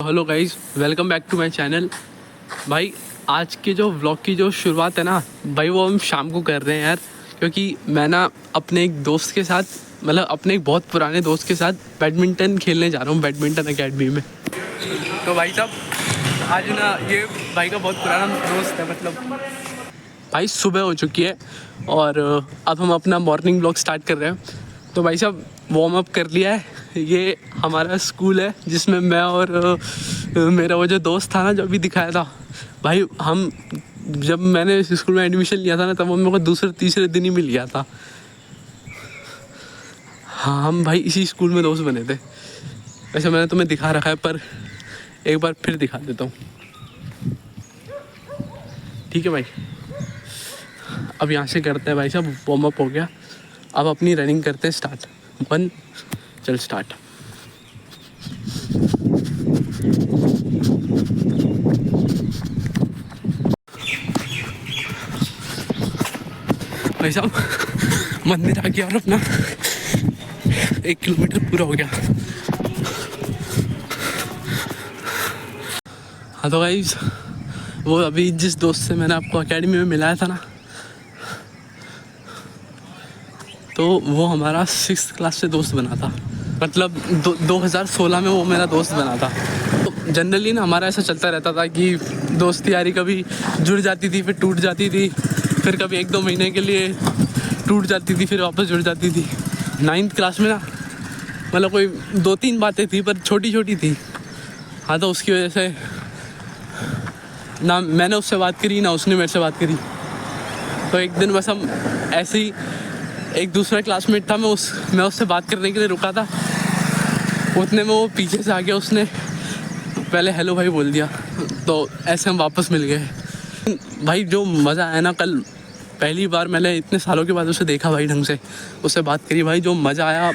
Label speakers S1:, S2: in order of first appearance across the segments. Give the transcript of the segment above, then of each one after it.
S1: Hello guys, welcome back to my channel. भाई आज के जो व्लॉग की जो शुरुआत है ना भाई, वो हम शाम को कर रहे हैं यार, क्योंकि मैं ना अपने एक दोस्त के साथ, मतलब अपने एक बहुत पुराने दोस्त के साथ बैडमिंटन खेलने जा रहा हूँ बैडमिंटन एकेडमी में। तो भाई साहब आज ना ये भाई का बहुत पुराना दोस्त है, मतलब भाई सुबह हो चुकी है और अब हम अपना मॉर्निंग व्लॉग स्टार्ट कर रहे हैं। तो भाई साहब वार्म अप कर लिया है। ये हमारा स्कूल है जिसमें मैं और मेरा वो जो दोस्त था ना, जो अभी दिखाया था भाई, हम जब मैंने इस स्कूल में एडमिशन लिया था ना, तब वो मेरे को दूसरे तीसरे दिन ही मिल गया था। हाँ, हम भाई इसी स्कूल में दोस्त बने थे। वैसे मैंने तुम्हें दिखा रखा है, पर एक बार फिर दिखा देता हूँ, ठीक है भाई। अब यहाँ से करते हैं भाई साहब, वार्म अप हो गया, अब अपनी रनिंग करते हैं स्टार्ट। 1 चल स्टार्ट। भाई साहब मंदिर आ गया और अपना 1 किलोमीटर पूरा हो गया। हाँ तो गाइस, वो अभी जिस दोस्त से मैंने आपको एकेडमी में मिलाया था ना, तो वो हमारा 6th क्लास से दोस्त बना था, मतलब 2016 में वो मेरा दोस्त बना था। तो जनरली ना हमारा ऐसा चलता रहता था कि दोस्ती यारी कभी जुड़ जाती थी, फिर टूट जाती थी, फिर कभी 1-2 महीने के लिए टूट जाती थी, फिर वापस जुड़ जाती थी। 9th क्लास में ना मतलब कोई 2-3 बातें थी, पर छोटी छोटी थी। हाँ तो उसकी वजह से ना मैंने उससे बात करी, ना उसने मेरे से बात करी। तो एक दिन बस हम ऐसे ही, एक दूसरा क्लासमेट था, मैं उससे बात करने के लिए रुका था, उतने में वो पीछे से आ गया, उसने पहले हेलो भाई बोल दिया, तो ऐसे हम वापस मिल गए। भाई जो मज़ा आया ना कल, पहली बार मैंने इतने सालों के बाद उसे देखा भाई, ढंग से उससे बात करी भाई, जो मज़ा आया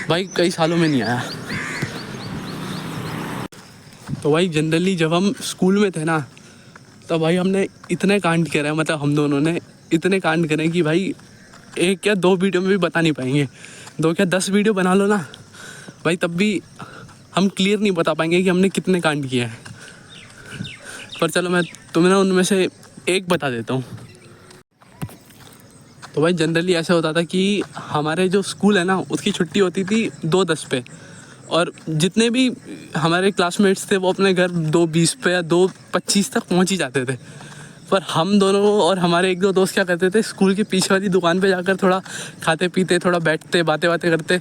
S1: भाई कई सालों में नहीं आया। तो भाई जनरली जब हम स्कूल में थे ना, तो भाई हमने इतने कांड करे हैं, मतलब हम दोनों ने इतने कांड करे कि भाई 1 या 2 वीडियो में भी बता नहीं पाएंगे। 2 क्या 10 वीडियो बना लो ना भाई, तब भी हम क्लियर नहीं बता पाएंगे कि हमने कितने कांड किए हैं। पर चलो मैं तुम्हें ना उनमें से एक बता देता हूँ। तो भाई जनरली ऐसा होता था कि हमारे जो स्कूल है ना, उसकी छुट्टी होती थी 2:10 पे, और जितने भी हमारे क्लासमेट्स थे वो अपने घर 2:20 पे या 2:25 तक पहुँच ही जाते थे। पर हम दोनों और हमारे 1-2 दोस्त क्या करते थे, स्कूल की पीछे वाली दुकान पे जाकर थोड़ा खाते पीते, थोड़ा बैठते, बातें करते,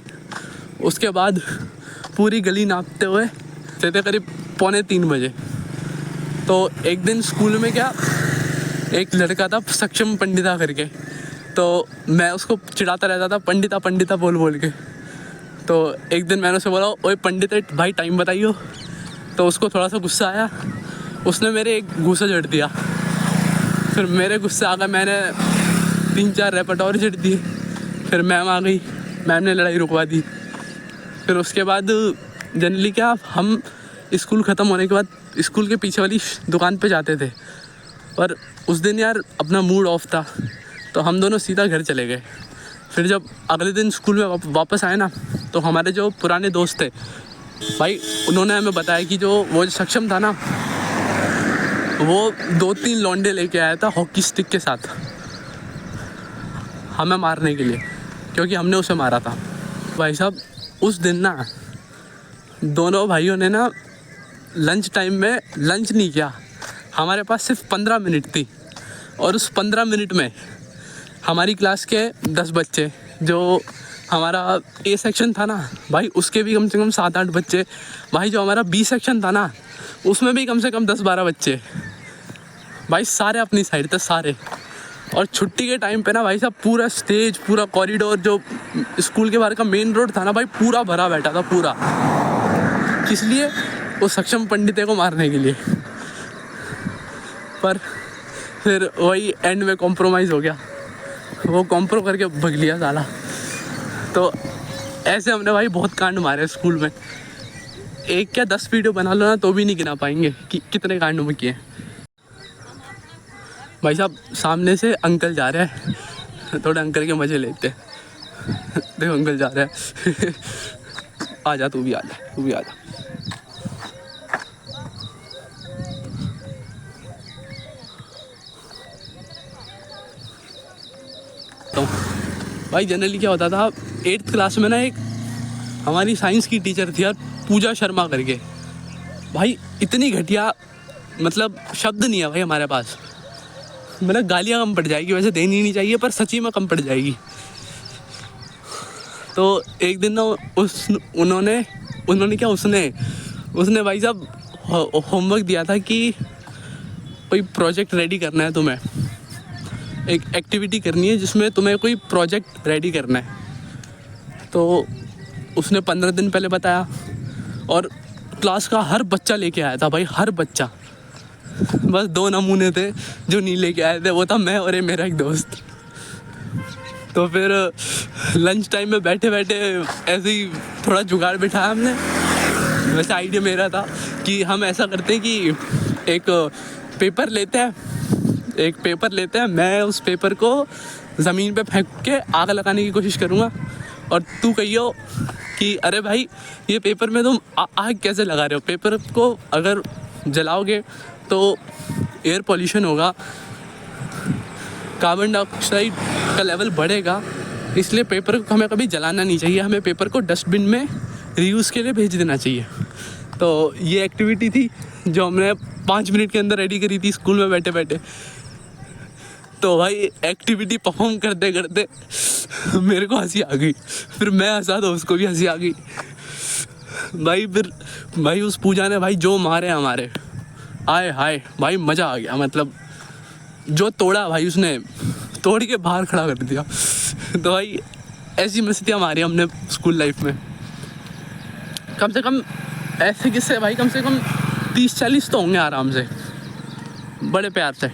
S1: उसके बाद पूरी गली नापते हुए थे करीब 2:45 बजे। तो एक दिन स्कूल में क्या, एक लड़का था सक्षम पंडिता करके, तो मैं उसको चिढ़ाता रहता था पंडिता पंडिता बोल बोल के। तो एक दिन मैंने उसे बोला, ओए पंडित भाई टाइम बताइयो। तो उसको थोड़ा सा गुस्सा आया, उसने मेरे एक घूसा जड़ दिया। फिर मेरे गुस्से आ गए, मैंने 3-4 रैपट और जड़ दिए। फिर मैम आ गई, मैम ने लड़ाई रुकवा दी। फिर उसके बाद जनरली क्या, हम स्कूल ख़त्म होने के बाद स्कूल के पीछे वाली दुकान पे जाते थे, पर उस दिन यार अपना मूड ऑफ था, तो हम दोनों सीधा घर चले गए। फिर जब अगले दिन स्कूल में वापस आए ना, तो हमारे जो पुराने दोस्त थे भाई, उन्होंने हमें बताया कि वो सक्षम था ना, वो 2-3 लौंडे लेके आया था हॉकी स्टिक के साथ हमें मारने के लिए, क्योंकि हमने उसे मारा था। भाई साहब उस दिन ना दोनों भाइयों ने ना लंच टाइम में लंच नहीं किया। हमारे पास सिर्फ 15 मिनट थी, और उस 15 मिनट में हमारी क्लास के 10 बच्चे, जो हमारा ए सेक्शन था ना भाई, उसके भी कम से कम 7-8 बच्चे, भाई जो हमारा बी सेक्शन था ना, उसमें भी कम से कम 10-12 बच्चे भाई, सारे अपनी साइड थे सारे। और छुट्टी के टाइम पे ना भाई साहब पूरा स्टेज, पूरा कॉरिडोर, जो स्कूल के बाहर का मेन रोड था ना भाई, पूरा भरा बैठा था पूरा। किस लिए? वो सक्षम पंडित को मारने के लिए। पर फिर वही एंड में कॉम्प्रोमाइज़ हो गया, वो कॉम्प्रो करके भग लिया साला। तो ऐसे हमने भाई बहुत कांड मारे स्कूल में। 1 क्या 10 वीडियो बना लो ना, तो भी नहीं गिना पाएंगे कि कितने कांड में किए। भाई साहब सामने से अंकल जा रहे हैं, थोड़े अंकल के मज़े लेते हैं। देखो अंकल जा रहे हैं। आ जा, तू भी आ जा, तू भी आ जा। भाई जनरली क्या होता था, 8th क्लास में ना एक हमारी साइंस की टीचर थी यार, पूजा शर्मा करके। भाई इतनी घटिया, मतलब शब्द नहीं है भाई हमारे पास। मतलब गालियाँ कम पड़ जाएगी, वैसे देनी नहीं चाहिए पर सच्ची में कम पड़ जाएगी। तो एक दिन ना उसने भाई साहब होमवर्क दिया था कि कोई प्रोजेक्ट रेडी करना है तुम्हें, एक एक्टिविटी करनी है जिसमें तुम्हें कोई प्रोजेक्ट रेडी करना है। तो उसने 15 दिन पहले बताया और क्लास का हर बच्चा लेके आया था भाई, हर बच्चा। बस 2 नमूने थे जो नहीं लेके आए थे, वो था मैं और मेरा एक दोस्त। तो फिर लंच टाइम में बैठे बैठे ऐसे ही थोड़ा जुगाड़ बिठाया हमने। वैसे आइडिया मेरा था कि हम ऐसा करते हैं कि एक पेपर लेते हैं, मैं उस पेपर को ज़मीन पे फेंक के आग लगाने की कोशिश करूँगा और तू कहियो कि अरे भाई ये पेपर में तुम आग कैसे लगा रहे हो। पेपर को अगर जलाओगे तो एयर पॉल्यूशन होगा, कार्बन डाइऑक्साइड का लेवल बढ़ेगा, इसलिए पेपर को हमें कभी जलाना नहीं चाहिए, हमें पेपर को डस्टबिन में रीयूज़ के लिए भेज देना चाहिए। तो ये एक्टिविटी थी जो हमने 5 मिनट के अंदर रेडी करी थी स्कूल में बैठे बैठे। तो भाई एक्टिविटी परफॉर्म करते करते मेरे को हंसी आ गई, फिर मैं हंसा तो उसको भी हंसी आ गई भाई। उस पूजा ने भाई जो मारे हमारे, आए हाय भाई मज़ा आ गया। मतलब जो तोड़ा भाई उसने तोड़ के बाहर खड़ा कर दिया। तो भाई ऐसी मस्तियाँ मारी हमने स्कूल लाइफ में। कम से कम ऐसे किस्से भाई कम से कम 30-40 तो होंगे आराम से, बड़े प्यार से।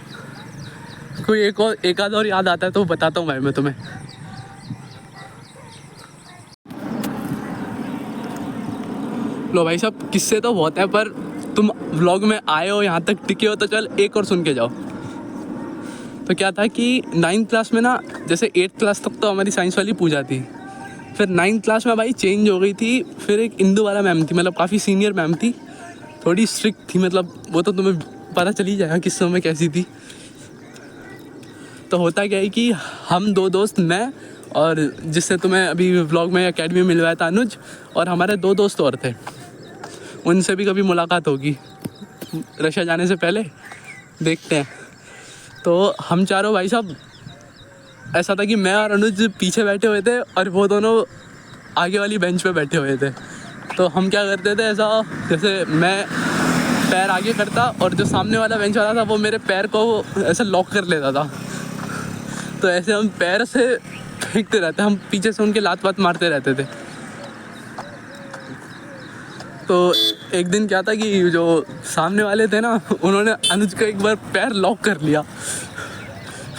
S1: कोई एक आध और याद आता है तो बताता हूँ भाई मैं तुम्हें। लो भाई साहब, किस्से तो बहुत है पर तुम व्लॉग में आए हो, यहाँ तक टिके हो, तो चल एक और सुन के जाओ। तो क्या था कि 9th क्लास में ना, जैसे 8th क्लास तक तो हमारी साइंस वाली पूजा थी, फिर 9th क्लास में भाई चेंज हो गई थी। फिर एक इंदू वाला मैम थी, मतलब काफ़ी सीनियर मैम थी, थोड़ी स्ट्रिक्ट थी। मतलब वो तो तुम्हें पता चल ही जाएगा किस समय कैसी थी। तो होता क्या है कि हम 2 दोस्त, मैं और जिससे तुम्हें अभी व्लॉग में अकेडमी मिलवाया था अनुज, और हमारे 2 दोस्त और थे, उनसे भी कभी मुलाकात होगी रशिया जाने से पहले, देखते हैं। तो हम चारों भाई साहब, ऐसा था कि मैं और अनुज पीछे बैठे हुए थे और वो दोनों आगे वाली बेंच पे बैठे हुए थे। तो हम क्या करते थे, ऐसा जैसे मैं पैर आगे करता और जो सामने वाला बेंच वाला था वो मेरे पैर को ऐसे लॉक कर लेता था। तो ऐसे हम पैर से फेंकते रहते, हम पीछे से उनके लात वात मारते रहते थे। तो एक दिन क्या था कि जो सामने वाले थे ना, उन्होंने अनुज का एक बार पैर लॉक कर लिया।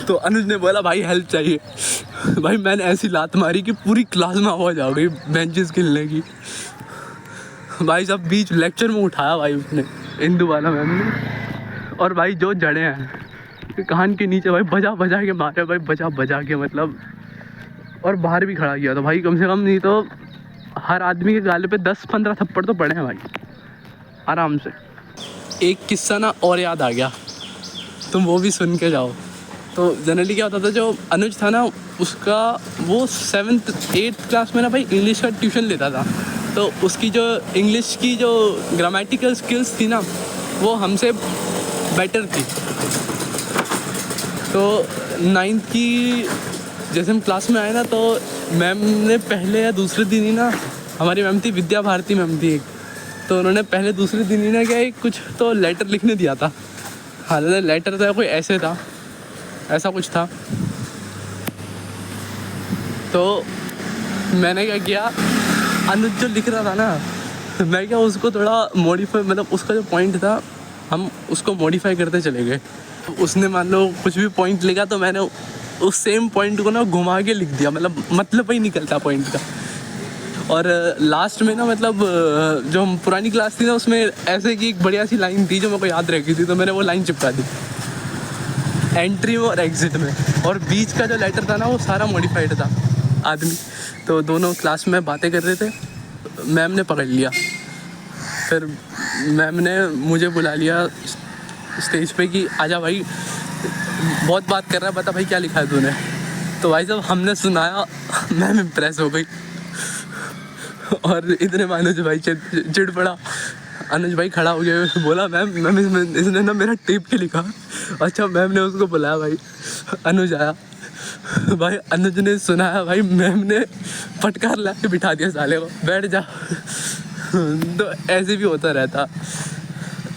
S1: तो अनुज ने बोला भाई हेल्प चाहिए। भाई मैंने ऐसी लात मारी कि पूरी क्लास में आवाज़ आ गई बेंचेस हिलने की। भाई साहब बीच लेक्चर में उठाया भाई उसने, इंदू वाला मैम ने। और भाई जो जड़े हैं कान के नीचे भाई बजा बजा के मारे, भाई बजा बजा के मतलब। और बाहर भी खड़ा किया। तो भाई कम से कम नहीं तो हर आदमी के गाले पे 10-15 थप्पड़ तो पड़े हैं भाई आराम से। एक किस्सा ना और याद आ गया, तुम वो भी सुन के जाओ। तो जनरली क्या होता था, जो अनुज था ना उसका, वो 7th 8th क्लास में ना भाई इंग्लिश का ट्यूशन लेता था। तो उसकी जो इंग्लिश की जो ग्रामेटिकल स्किल्स थी ना वो हमसे बेटर थी। तो 9th की जैसे हम क्लास में आए ना, तो मैम ने पहले या दूसरे दिन ही ना, हमारी मैम थी विद्या भारती मैम थी एक, तो उन्होंने पहले दूसरे दिन ही ना क्या कुछ तो लेटर लिखने दिया था। हालांकि लेटर था कोई ऐसे था, ऐसा कुछ था। तो मैंने क्या किया, अनुज जो लिख रहा था ना, मैं क्या उसको थोड़ा मॉडिफाई, मतलब उसका जो पॉइंट था हम उसको मॉडिफाई करते चले गए। उसने मान लो कुछ भी पॉइंट लिखा तो मैंने उस सेम पॉइंट को ना घुमा के लिख दिया, मतलब ही निकलता पॉइंट का। और लास्ट में ना, मतलब जो हम पुरानी क्लास थी ना उसमें ऐसे की एक बढ़िया सी लाइन थी जो मेरे को याद रह गई थी, तो मैंने वो लाइन चिपका दी एंट्री में और एग्जिट में। और बीच का जो लेटर था ना वो सारा मॉडिफाइड था आदमी। तो दोनों क्लास में बातें कर रहे थे, मैम ने पकड़ लिया। फिर मैम ने मुझे बुला लिया स्टेज पे कि आजा भाई, बहुत बात कर रहा है, बता भाई क्या लिखा है तूने। तो भाई साहब हमने सुनाया, मैम इम्प्रेस हो गई और इतने में अनुज भाई चिढ़ पड़ा। अनुज भाई खड़ा हो गया, बोला मैम इसने ना मेरा टेप के लिखा। अच्छा मैम ने उसको बुलाया, भाई अनुज आया, भाई अनुज ने सुनाया, भाई मैम ने फटकार ला के बिठा दिया साले को, बैठ जा। तो ऐसे भी होता रहता।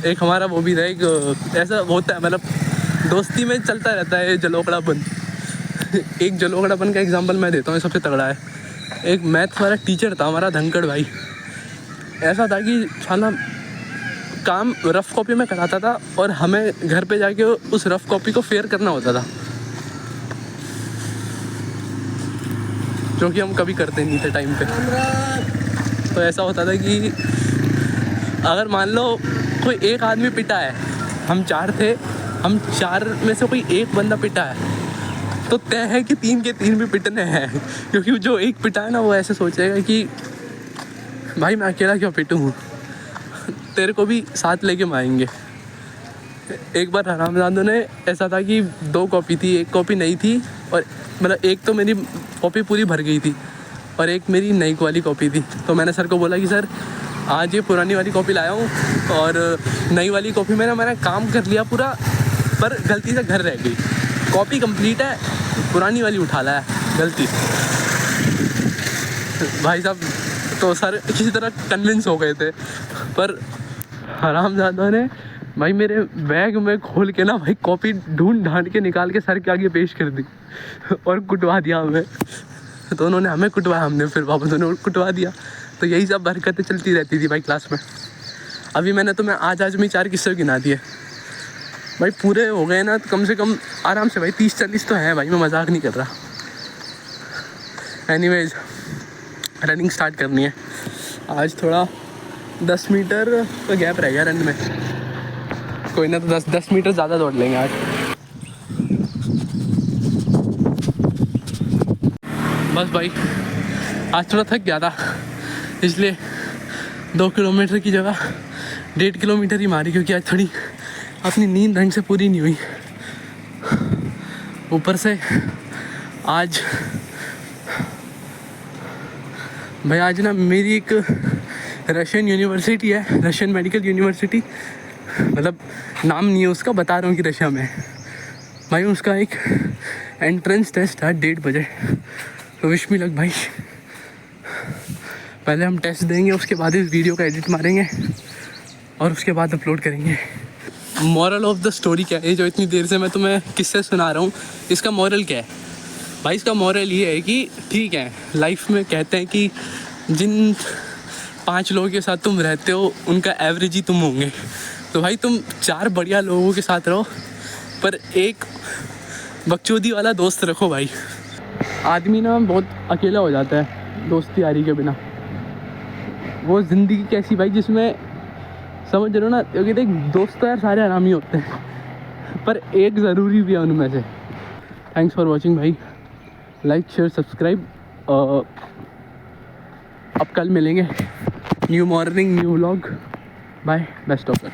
S1: एक हमारा वो भी था, एक ऐसा होता है, मतलब दोस्ती में चलता रहता है जलोकड़ापन। एक जलोकड़ापन का एग्जांपल मैं देता हूँ, सबसे तगड़ा है। एक मैथ वाला टीचर था हमारा, धनखड़ भाई। ऐसा था कि साला काम रफ़ कॉपी में कराता था और हमें घर पे जाके उस रफ़ कॉपी को फेयर करना होता था, जो कि हम कभी करते नहीं थे टाइम पे। तो ऐसा होता था कि अगर मान लो कोई एक आदमी पिटा है, हम 4 थे, हम 4 में से कोई एक बंदा पिटा है, तो तय है कि 3 के 3 भी पिटने हैं। क्योंकि जो एक पिटा है ना, वो ऐसे सोचेगा कि भाई मैं अकेला क्यों पिटूँ, तेरे को भी साथ लेके मारेंगे। एक बार हरामजादों ने, ऐसा था कि 2 कॉपी थी, एक कॉपी नहीं थी, और मतलब एक तो मेरी कॉपी पूरी भर गई थी और एक मेरी नई वाली कॉपी थी। तो मैंने सर को बोला कि सर आज ये पुरानी वाली कॉपी लाया हूँ और नई वाली कॉपी में ना मैंने काम कर लिया पूरा, पर गलती से घर रह गई। कॉपी कंप्लीट है, पुरानी वाली उठा लाया गलती। भाई साहब तो सर किसी तरह कन्विंस हो गए थे, पर हरामजादा ने भाई मेरे बैग में खोल के ना भाई कॉपी ढूंढ ढांड के निकाल के सर के आगे पेश कर दी और कुटवा दिया हमें। तो उन्होंने हमें कुटवाया, हमने फिर वापस उन्होंने कुटवा दिया। तो यही सब हरकतें चलती रहती थी भाई क्लास में। अभी मैंने तुम्हें आज में 4 किस्से गिना दिए भाई, पूरे हो गए ना तो कम से कम आराम से भाई 30-40 तो हैं भाई, मैं मजाक नहीं कर रहा। एनीवेज रनिंग स्टार्ट करनी है। आज थोड़ा 10 मीटर का गैप रह गया रन में, कोई ना, तो 10 मीटर ज़्यादा दौड़ लेंगे आज। बस भाई आज थोड़ा थक गया था, इसलिए 2 किलोमीटर की जगह 1.5 किलोमीटर ही मारी, क्योंकि आज थोड़ी अपनी नींद ढंग से पूरी नहीं हुई। ऊपर से आज भाई आज ना मेरी एक रशियन यूनिवर्सिटी है, रशियन मेडिकल यूनिवर्सिटी, मतलब नाम नहीं है उसका, बता रहा हूँ कि रशिया में भाई। उसका एक एंट्रेंस टेस्ट है 1:30 बजे, तो विश मी लक भाई। पहले हम टेस्ट देंगे, उसके बाद इस वीडियो का एडिट मारेंगे और उसके बाद अपलोड करेंगे। मॉरल ऑफ द स्टोरी क्या है, जो इतनी देर से मैं तुम्हें किस्से सुना रहा हूँ, इसका मॉरल क्या है भाई? इसका मॉरल ये है कि ठीक है, लाइफ में कहते हैं कि जिन 5 लोगों के साथ तुम रहते हो उनका एवरेज ही तुम होंगे। तो भाई तुम 4 बढ़िया लोगों के साथ रहो, पर एक बकचोदी वाला दोस्त रखो भाई। आदमी ना बहुत अकेला हो जाता है दोस्ती यारी के बिना। वो ज़िंदगी कैसी भाई जिसमें समझ रहे हो ना, क्योंकि देख दोस्त तो यार सारे आरामी होते हैं, पर एक ज़रूरी भी है उनमें से। थैंक्स फॉर वॉचिंग भाई, लाइक शेयर सब्सक्राइब। अब कल मिलेंगे, new morning new vlog. Bye, best of luck.